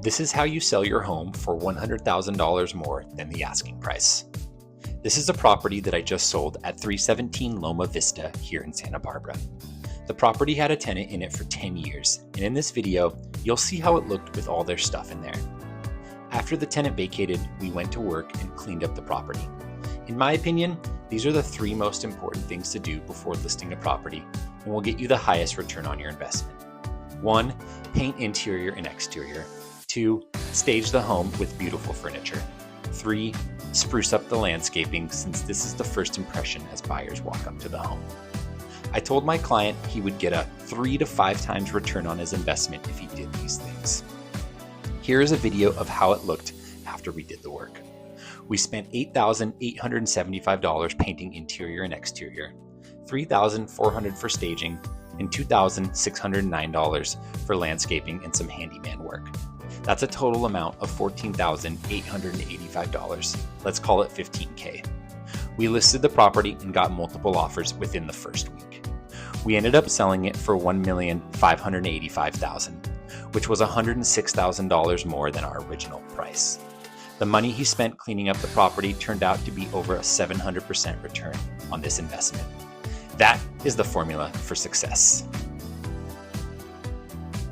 This is how you sell your home for $100,000 more than the asking price. This is a property that I just sold at 317 Loma Vista here in Santa Barbara. The property had a tenant in it for 10 years, and in this video, you'll see how it looked with all their stuff in there. After the tenant vacated, we went to work and cleaned up the property. In my opinion, these are the three most important things to do before listing a property and will get you the highest return on your investment. 1. Paint interior and exterior. 2. Stage the home with beautiful furniture. 3. Spruce up the landscaping, since this is the first impression as buyers walk up to the home. I told my client he would get a 3 to 5 times return on his investment if he did these things. Here is a video of how it looked after we did the work. We spent $8,875 painting interior and exterior, $3,400 for staging, and $2,609 for landscaping and some handyman work. That's a total amount of $14,885. Let's call it $15K. We listed the property and got multiple offers within the first week. We ended up selling it for $1,585,000, which was $106,000 more than our original price. The money he spent cleaning up the property turned out to be over a 700% return on this investment. That is the formula for success.